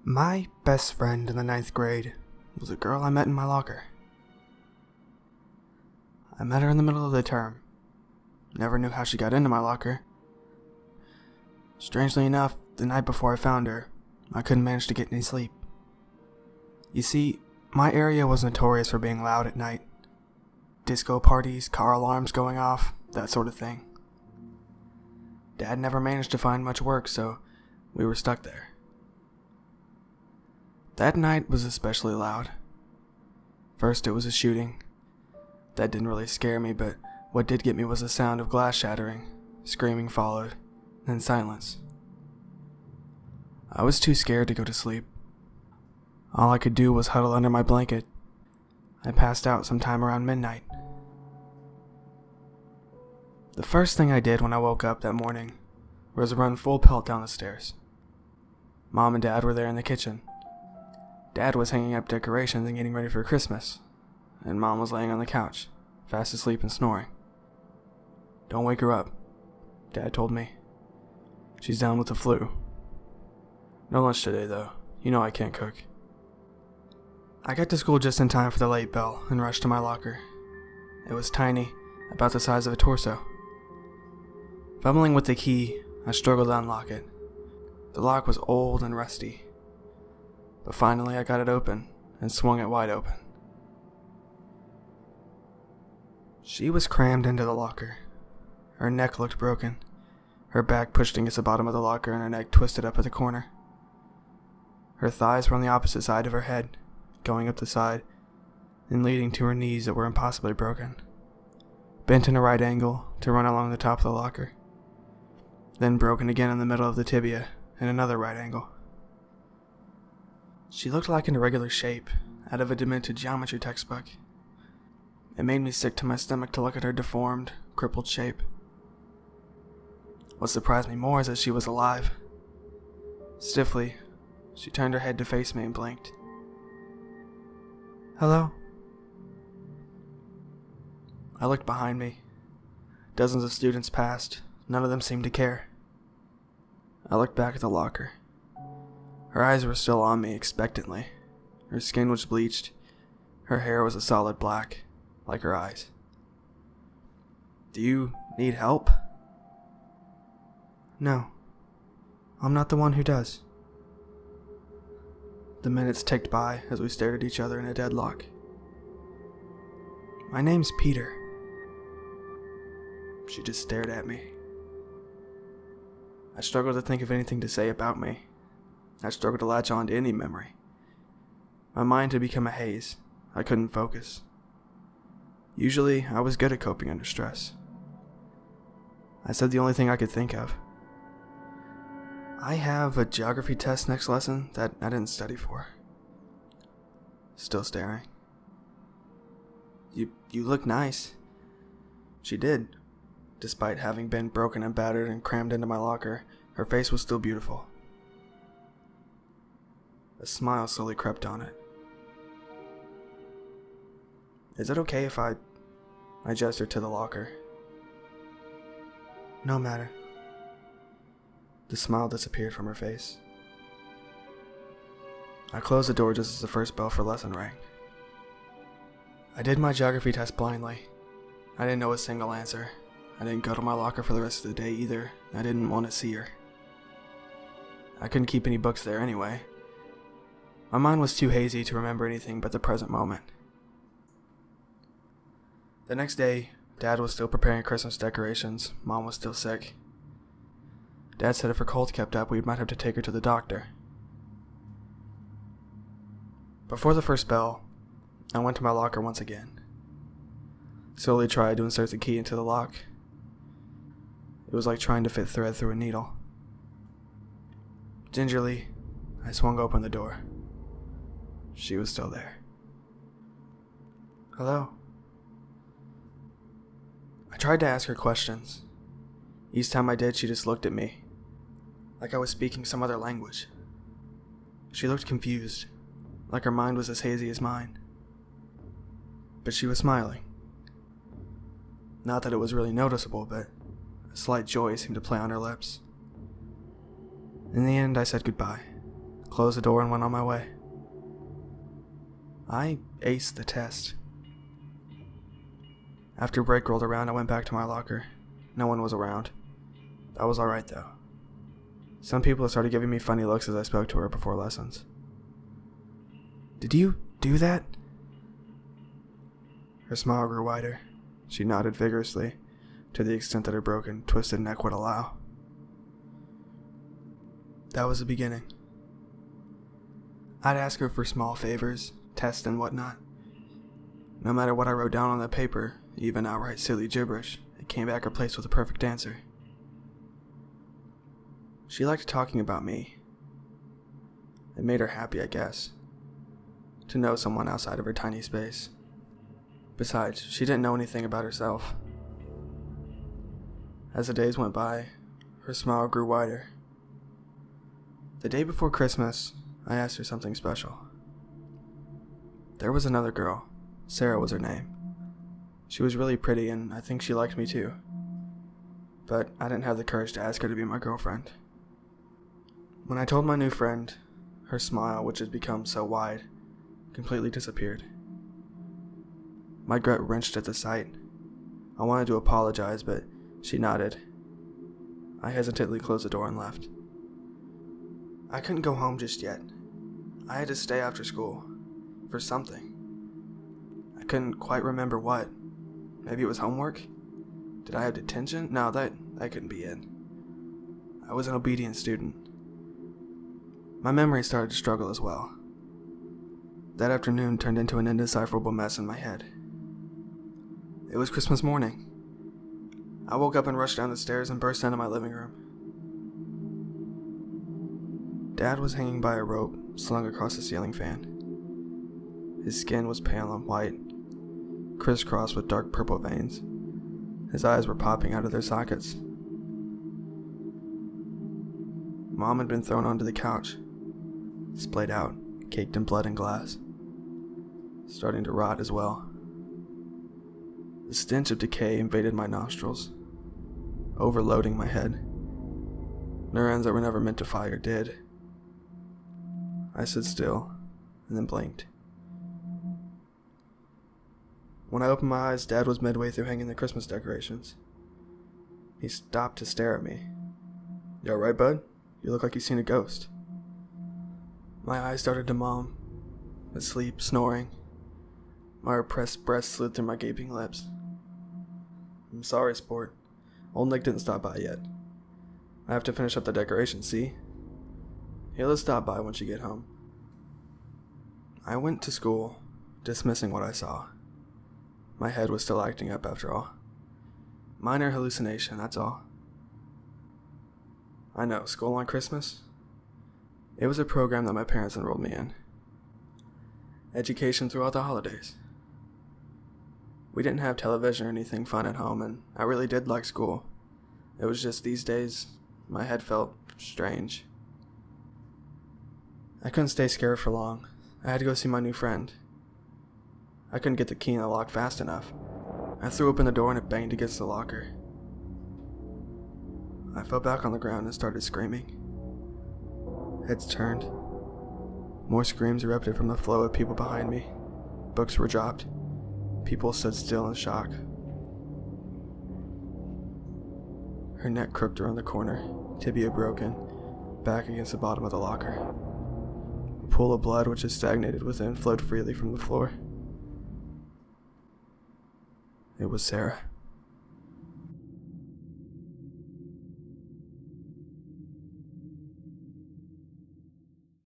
My best friend in the 9th grade was a girl I met in my locker. I met her in the middle of the term. Never knew how she got into my locker. Strangely enough, the night before I found her, I couldn't manage to get any sleep. You see, my area was notorious for being loud at night. Disco parties, car alarms going off, that sort of thing. Dad never managed to find much work, so we were stuck there. That night was especially loud. First it was a shooting. That didn't really scare me, but what did get me was the sound of glass shattering. Screaming followed, then silence. I was too scared to go to sleep. All I could do was huddle under my blanket. I passed out sometime around midnight. The first thing I did when I woke up that morning was run full pelt down the stairs. Mom and Dad were there in the kitchen. Dad was hanging up decorations and getting ready for Christmas, and Mom was laying on the couch, fast asleep and snoring. "Don't wake her up," Dad told me. "She's down with the flu. No lunch today, though. You know I can't cook." I got to school just in time for the late bell and rushed to my locker. It was tiny, about the size of a torso. Fumbling with the key, I struggled to unlock it. The lock was old and rusty. But finally I got it open and swung it wide open. She was crammed into the locker. Her neck looked broken. Her back pushed against the bottom of the locker and her neck twisted up at the corner. Her thighs were on the opposite side of her head, going up the side and leading to her knees that were impossibly broken. Bent in a right angle to run along the top of the locker. Then broken again in the middle of the tibia in another right angle. She looked like an irregular shape out of a demented geometry textbook. It made me sick to my stomach to look at her deformed, crippled shape. What surprised me more is that she was alive. Stiffly, she turned her head to face me and blinked. "Hello?" I looked behind me. Dozens of students passed. None of them seemed to care. I looked back at the locker. Her eyes were still on me expectantly. Her skin was bleached. Her hair was a solid black, like her eyes. "Do you need help?" "No. I'm not the one who does." The minutes ticked by as we stared at each other in a deadlock. "My name's Peter." She just stared at me. I struggled to think of anything to say about me. I struggled to latch on to any memory. My mind had become a haze. I couldn't focus. Usually, I was good at coping under stress. I said the only thing I could think of. "I have a geography test next lesson that I didn't study for." Still staring. You look nice." She did. Despite having been broken and battered and crammed into my locker, her face was still beautiful. A smile slowly crept on it. "Is it okay if I gestured to the locker. "No matter." The smile disappeared from her face. I closed the door just as the first bell for lesson rang. I did my geography test blindly. I didn't know a single answer. I didn't go to my locker for the rest of the day either. I didn't want to see her. I couldn't keep any books there anyway. My mind was too hazy to remember anything but the present moment. The next day, Dad was still preparing Christmas decorations. Mom was still sick. Dad said if her cold kept up, we might have to take her to the doctor. Before the first bell, I went to my locker once again. Slowly tried to insert the key into the lock. It was like trying to fit thread through a needle. Gingerly, I swung open the door. She was still there. "Hello?" I tried to ask her questions. Each time I did, she just looked at me, like I was speaking some other language. She looked confused, like her mind was as hazy as mine. But she was smiling. Not that it was really noticeable, but a slight joy seemed to play on her lips. In the end, I said goodbye. closed the door, and went on my way. I aced the test. After break rolled around, I went back to my locker. No one was around. That was alright though. Some people started giving me funny looks as I spoke to her before lessons. "Did you do that?" Her smile grew wider. She nodded vigorously, to the extent that her broken, twisted neck would allow. That was the beginning. I'd ask her for small favors, tests and whatnot. No matter what I wrote down on the paper, even outright silly gibberish, it came back replaced with a perfect answer. She liked talking about me. It made her happy, I guess, to know someone outside of her tiny space. Besides, she didn't know anything about herself. As the days went by, her smile grew wider. The day before Christmas, I asked her something special. There was another girl. Sarah was her name. She was really pretty, and I think she liked me too. But I didn't have the courage to ask her to be my girlfriend. When I told my new friend, her smile, which had become so wide, completely disappeared. My gut wrenched at the sight. I wanted to apologize, but she nodded. I hesitantly closed the door and left. I couldn't go home just yet. I had to stay after school. For something. I couldn't quite remember what. Maybe it was homework? Did I have detention? No, that couldn't be it. I was an obedient student. My memory started to struggle as well. That afternoon turned into an indecipherable mess in my head. It was Christmas morning. I woke up and rushed down the stairs and burst into my living room. Dad was hanging by a rope slung across the ceiling fan. His skin was pale and white, crisscrossed with dark purple veins. His eyes were popping out of their sockets. Mom had been thrown onto the couch, splayed out, caked in blood and glass, starting to rot as well. The stench of decay invaded my nostrils, overloading my head. Neurons that were never meant to fire did. I stood still, and then blinked. When I opened my eyes, Dad was midway through hanging the Christmas decorations. He stopped to stare at me. "You alright, bud? You look like you've seen a ghost." My eyes started to mom, asleep, snoring. My repressed breath slid through my gaping lips. "I'm sorry, sport. Old Nick didn't stop by yet. I have to finish up the decorations, see? He'll stop by once you get home." I went to school, dismissing what I saw. My head was still acting up after all. Minor hallucination, that's all. I know, school on Christmas? It was a program that my parents enrolled me in. Education throughout the holidays. We didn't have television or anything fun at home, and I really did like school. It was just these days, my head felt strange. I couldn't stay scared for long. I had to go see my new friend. I couldn't get the key in the lock fast enough. I threw open the door and it banged against the locker. I fell back on the ground and started screaming. Heads turned. More screams erupted from the flow of people behind me. Books were dropped. People stood still in shock. Her neck crooked around the corner, tibia broken, back against the bottom of the locker. A pool of blood which had stagnated within flowed freely from the floor. It was Sarah.